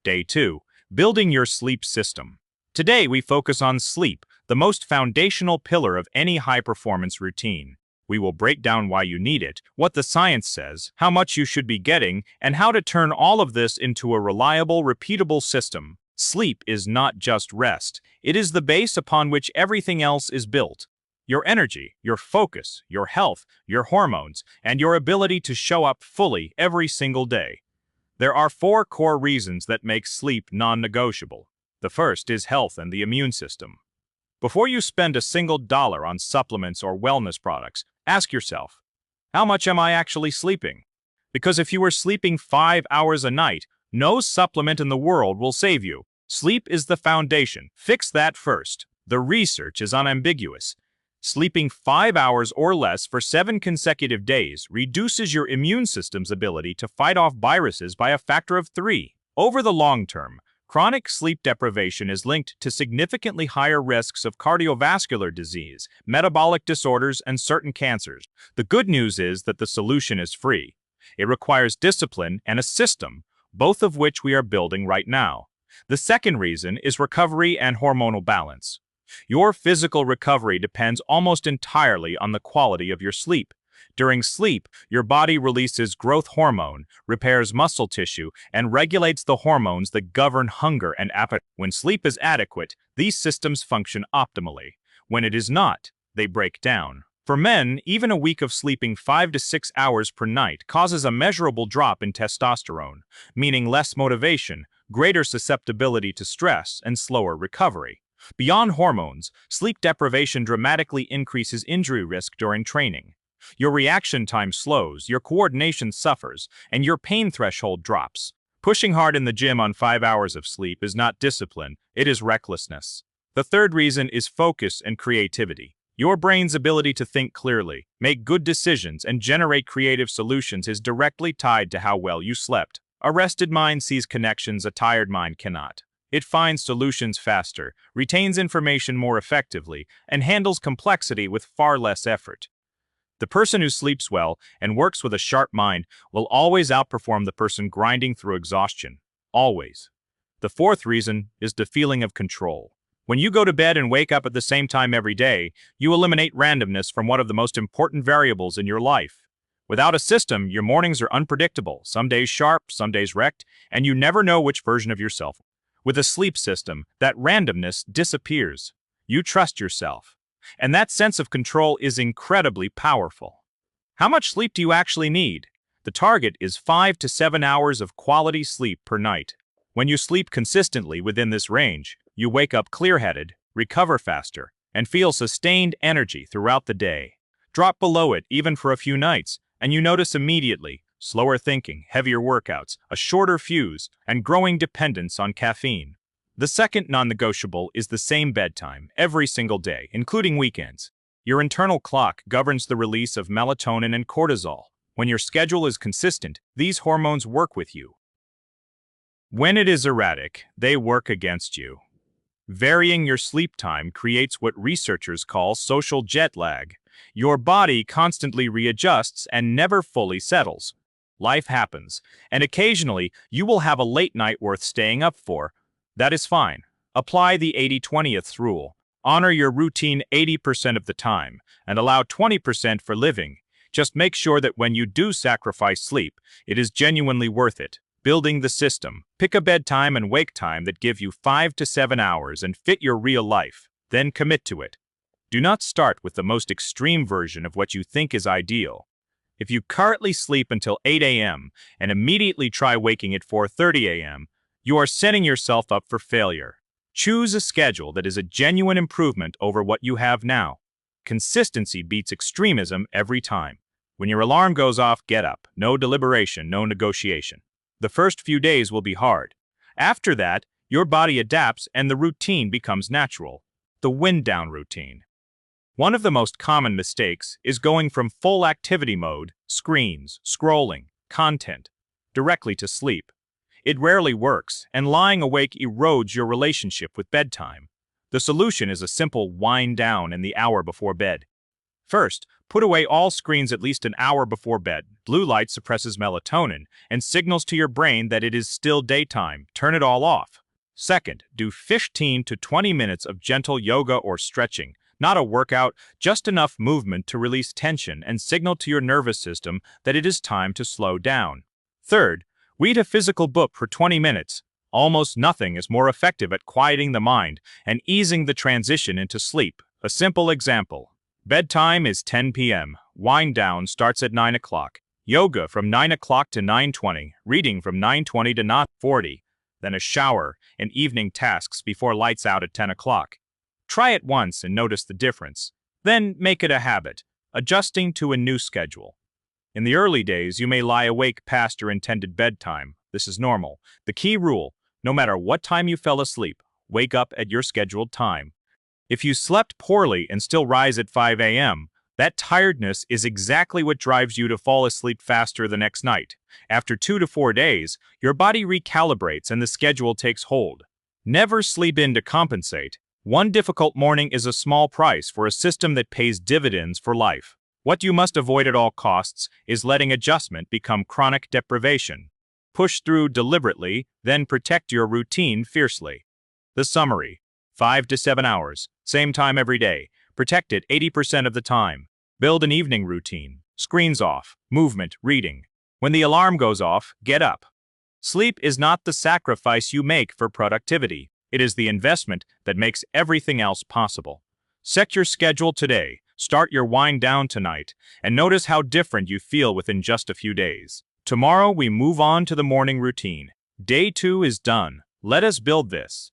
Day 2. Building your sleep system. Today we focus on sleep, the most foundational pillar of any high-performance routine. We will break down why you need it, what the science says, how much you should be getting, and how to turn all of this into a reliable, repeatable system. Sleep is not just rest. It is the base upon which everything else is built. Your energy, your focus, your health, your hormones, and your ability to show up fully every single day. There are 4 core reasons that make sleep non-negotiable. The first is health and the immune system. Before you spend a single dollar on supplements or wellness products, ask yourself, how much am I actually sleeping? Because if you are sleeping 5 hours a night, no supplement in the world will save you. Sleep is the foundation. Fix that first. The research is unambiguous. Sleeping 5 hours or less for 7 consecutive days reduces your immune system's ability to fight off viruses by a factor of 3. Over the long term, chronic sleep deprivation is linked to significantly higher risks of cardiovascular disease, metabolic disorders, and certain cancers. The good news is that the solution is free. It requires discipline and a system, both of which we are building right now. The second reason is recovery and hormonal balance. Your physical recovery depends almost entirely on the quality of your sleep. During sleep, your body releases growth hormone, repairs muscle tissue, and regulates the hormones that govern hunger and appetite. When sleep is adequate, these systems function optimally. When it is not, they break down. For men, even a week of sleeping 5 to 6 hours per night causes a measurable drop in testosterone, meaning less motivation, greater susceptibility to stress, and slower recovery. Beyond hormones, sleep deprivation dramatically increases injury risk during training. Your reaction time slows, your coordination suffers, and your pain threshold drops. Pushing hard in the gym on 5 hours of sleep is not discipline, it is recklessness. The third reason is focus and creativity. Your brain's ability to think clearly, make good decisions, and generate creative solutions is directly tied to how well you slept. A rested mind sees connections a tired mind cannot. It finds solutions faster, retains information more effectively, and handles complexity with far less effort. The person who sleeps well and works with a sharp mind will always outperform the person grinding through exhaustion. Always. The fourth reason is the feeling of control. When you go to bed and wake up at the same time every day, you eliminate randomness from one of the most important variables in your life. Without a system, your mornings are unpredictable, some days sharp, some days wrecked, and you never know which version of yourself. With a sleep system, that randomness disappears. You trust yourself. And that sense of control is incredibly powerful. How much sleep do you actually need? The target is 5 to 7 hours of quality sleep per night. When you sleep consistently within this range, you wake up clear-headed, recover faster, and feel sustained energy throughout the day. Drop below it even for a few nights, and you notice immediately slower thinking, heavier workouts, a shorter fuse, and growing dependence on caffeine. The second non-negotiable is the same bedtime, every single day, including weekends. Your internal clock governs the release of melatonin and cortisol. When your schedule is consistent, these hormones work with you. When it is erratic, they work against you. Varying your sleep time creates what researchers call social jet lag. Your body constantly readjusts and never fully settles. Life happens, and occasionally you will have a late night worth staying up for. That is fine. Apply the 80-20th rule. Honor your routine 80% of the time, and allow 20% for living. Just make sure that when you do sacrifice sleep, it is genuinely worth it. Building the system. Pick a bedtime and wake time that give you 5 to 7 hours and fit your real life. Then commit to it. Do not start with the most extreme version of what you think is ideal. If you currently sleep until 8 a.m. and immediately try waking at 4:30 a.m., you are setting yourself up for failure. Choose a schedule that is a genuine improvement over what you have now. Consistency beats extremism every time. When your alarm goes off, get up. No deliberation, no negotiation. The first few days will be hard. After that, your body adapts and the routine becomes natural. The wind-down routine. One of the most common mistakes is going from full activity mode, screens, scrolling, content, directly to sleep. It rarely works, and lying awake erodes your relationship with bedtime. The solution is a simple wind down in the hour before bed. First, put away all screens at least an hour before bed. Blue light suppresses melatonin and signals to your brain that it is still daytime. Turn it all off. Second, do 15 to 20 minutes of gentle yoga or stretching. Not a workout, just enough movement to release tension and signal to your nervous system that it is time to slow down. Third, read a physical book for 20 minutes. Almost nothing is more effective at quieting the mind and easing the transition into sleep. A simple example. Bedtime is 10 p.m. Wind down starts at 9 o'clock. Yoga from 9 o'clock to 9:20. Reading from 9:20 to 9:40. Then a shower and evening tasks before lights out at 10 o'clock. Try it once and notice the difference. Then make it a habit, adjusting to a new schedule. In the early days, you may lie awake past your intended bedtime. This is normal. The key rule, no matter what time you fell asleep, wake up at your scheduled time. If you slept poorly and still rise at 5 a.m., that tiredness is exactly what drives you to fall asleep faster the next night. After 2 to 4 days, your body recalibrates and the schedule takes hold. Never sleep in to compensate. One difficult morning is a small price for a system that pays dividends for life. What you must avoid at all costs is letting adjustment become chronic deprivation. Push through deliberately, then protect your routine fiercely. The summary: 5 to 7 hours, same time every day. Protect it 80% of the time. Build an evening routine. Screens off, movement, reading. When the alarm goes off, get up. Sleep is not the sacrifice you make for productivity. It is the investment that makes everything else possible. Set your schedule today, start your wind down tonight, and notice how different you feel within just a few days. Tomorrow we move on to the morning routine. Day 2 is done. Let us build this.